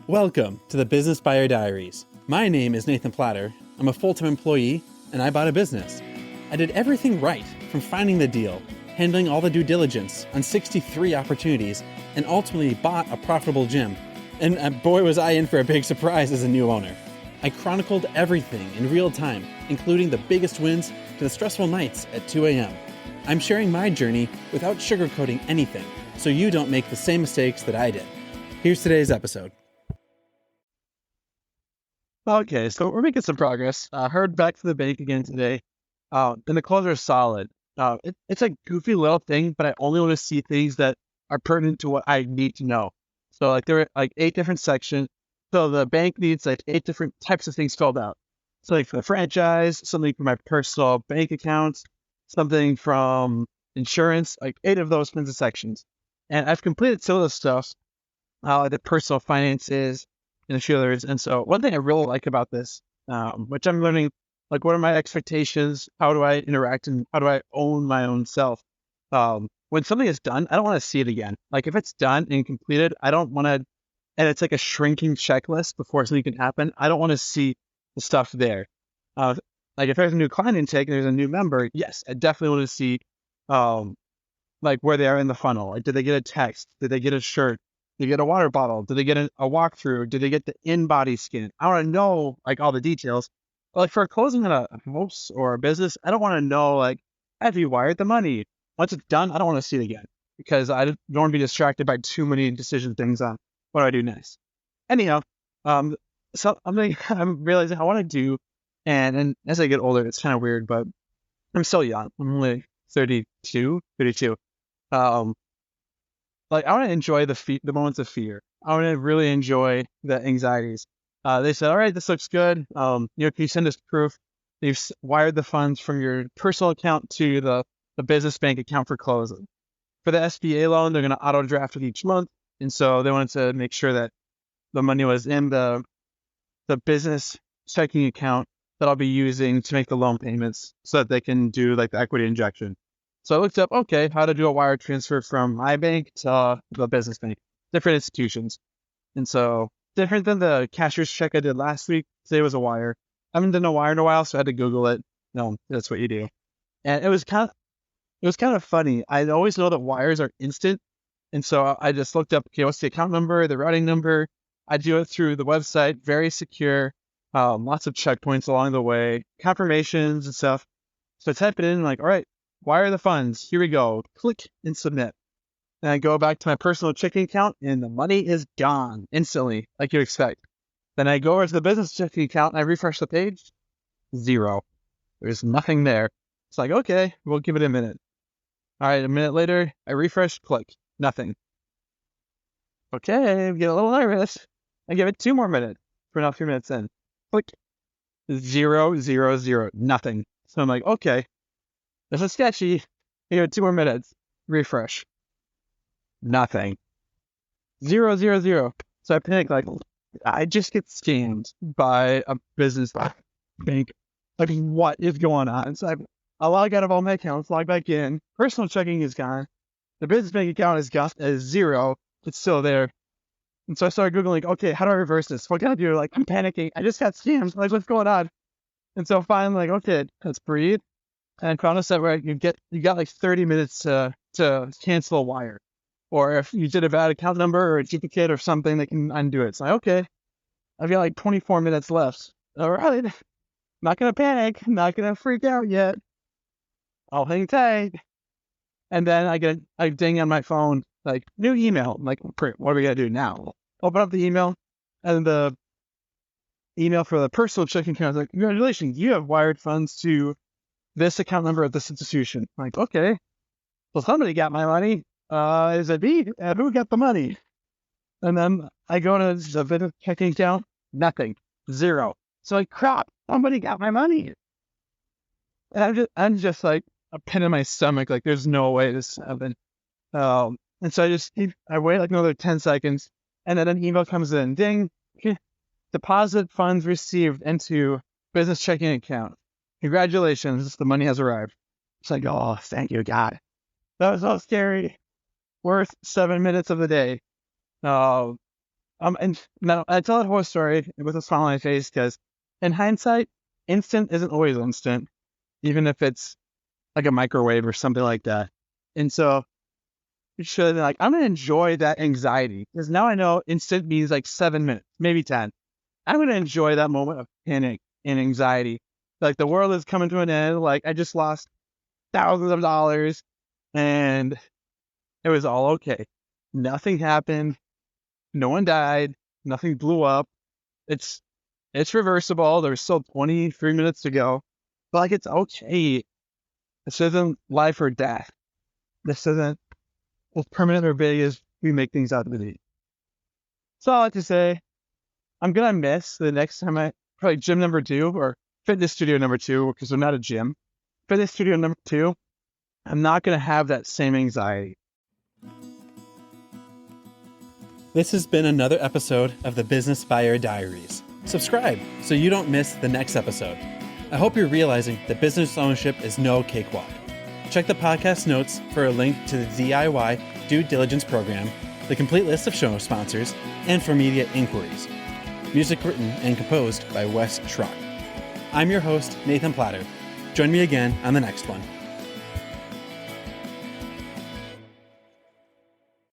Welcome to the Business Buyer Diaries. My name is Nathan Platter. I'm a full-time employee, and I bought a business. I did everything right, from finding the deal, handling all the due diligence on 63 opportunities, and ultimately bought a profitable gym. And boy, was I in for a big surprise as a new owner. I chronicled everything in real time, including the biggest wins to the stressful nights at 2 a.m. I'm sharing my journey without sugarcoating anything, so you don't make the same mistakes that I did. Here's today's episode. Okay, so we're making some progress. Heard back from the bank again today. And the calls are solid. It's a goofy little thing, but I only want to see things that are pertinent to what I need to know. So like there are like 8 different sections. So the bank needs like 8 different types of things filled out. So like for the franchise, something for my personal bank accounts, something from insurance, like 8 of those kinds of sections. And I've completed some of the stuff, the personal finances, and a few others. And so one thing I really like about this, which I'm learning, like what are my expectations? How do I interact and how do I own my own self? When something is done, I don't want to see it again. Like if it's done and completed, I don't want to, and it's like a shrinking checklist before something can happen. I don't want to see the stuff there. Like if there's a new client intake and there's a new member, yes, I definitely want to see, like where they are in the funnel. Like, did they get a text? Did they get a shirt? Did they get a water bottle? Did they get a walkthrough? Did they get the in-body scan? I want to know like all the details. But, like for closing on a house or a business, I don't want to know like, have you wired the money? Once it's done, I don't want to see it again because I don't want to be distracted by too many decision things on what do I do next. Anyhow, so I'm realizing I want to do, and as I get older, it's kind of weird, but I'm still young. I'm only 32. Like I want to enjoy the moments of fear. I want to really enjoy the anxieties. They said, all right, this looks good. Can you send us proof that you've wired the funds from your personal account to the business bank account for closing? For the SBA loan, they're going to auto draft it each month. And so they wanted to make sure that the money was in the business checking account that I'll be using to make the loan payments so that they can do like the equity injection. So I looked up, okay, how to do a wire transfer from my bank to the business bank, different institutions. And so different than the cashier's check I did last week, today was a wire. I haven't done a wire in a while, so I had to Google it. No, that's what you do. And it was kind of funny. I always know that wires are instant. And so I just looked up, okay, what's the account number, the routing number? I do it through the website, very secure, lots of checkpoints along the way, confirmations and stuff. So I type it in like, all right, wire the funds. Here we go. Click and submit. And I go back to my personal checking account and the money is gone instantly, like you expect. Then I go over to the business checking account and I refresh the page. 0. There's nothing there. It's like, okay, we'll give it a minute. All right, a minute later, I refresh, click. Nothing. Okay, I get a little nervous. I give it 2 more minutes. We're now 3 minutes in. Click. 0, 0, 0. Nothing. So I'm like, okay, this is sketchy. I give it 2 more minutes. Refresh. Nothing. 0, 0, 0. So I panic like, I just get scammed by a business bank. Like, what is going on? So I log out of all my accounts, log back in. Personal checking is gone. The business bank account is 0. It's still there. And so I started Googling, okay, how do I reverse this? What can I do? Like, I'm panicking. I just got scammed. Like, what's going on? And so finally, like, okay, let's breathe. And found a set where you got like 30 minutes to cancel a wire. Or if you did a bad account number or a duplicate or something, they can undo it. It's like, okay, I've got like 24 minutes left. All right. Not going to panic. Not going to freak out yet. I'll hang tight. And then I get a ding on my phone, like, new email. I'm like, great, what are we going to do now? Open up the email, and the email for the personal checking account is like, congratulations, you have wired funds to this account number at this institution. I'm like, okay, well, somebody got my money. Is it me? Who got the money? And then I go to the business checking account, nothing, 0. So like, crap, somebody got my money. And I'm just like, a pin in my stomach, like there's no way this happened. And so I wait like another 10 seconds, and then an email comes in, ding, deposit funds received into business checking account. Congratulations, the money has arrived. It's like, oh, thank you, God. That was so scary. Worth 7 minutes of the day. And now I tell that whole story with a smile on my face because in hindsight, instant isn't always instant, even if it's like a microwave or something like that. And so you should like, I'm going to enjoy that anxiety because now I know instant means like 7 minutes, maybe 10. I'm going to enjoy that moment of panic and anxiety. Like the world is coming to an end. Like I just lost thousands of dollars and it was all okay. Nothing happened. No one died. Nothing blew up. It's reversible. There's still 23 minutes to go. But like it's okay. This isn't life or death. This isn't as permanent or big as we make things out to be. So I like to say, I'm gonna miss the next time I probably gym number 2 or fitness studio number 2 because we're not a gym. Fitness studio number 2, I'm not gonna have that same anxiety. This has been another episode of the Business Buyer Diaries. Subscribe so you don't miss the next episode. I hope you're realizing that business ownership is no cakewalk. Check the podcast notes for a link to the DIY due diligence program, the complete list of show sponsors, and for media inquiries. Music written and composed by Wes Schrock. I'm your host, Nathan Platter. Join me again on the next one.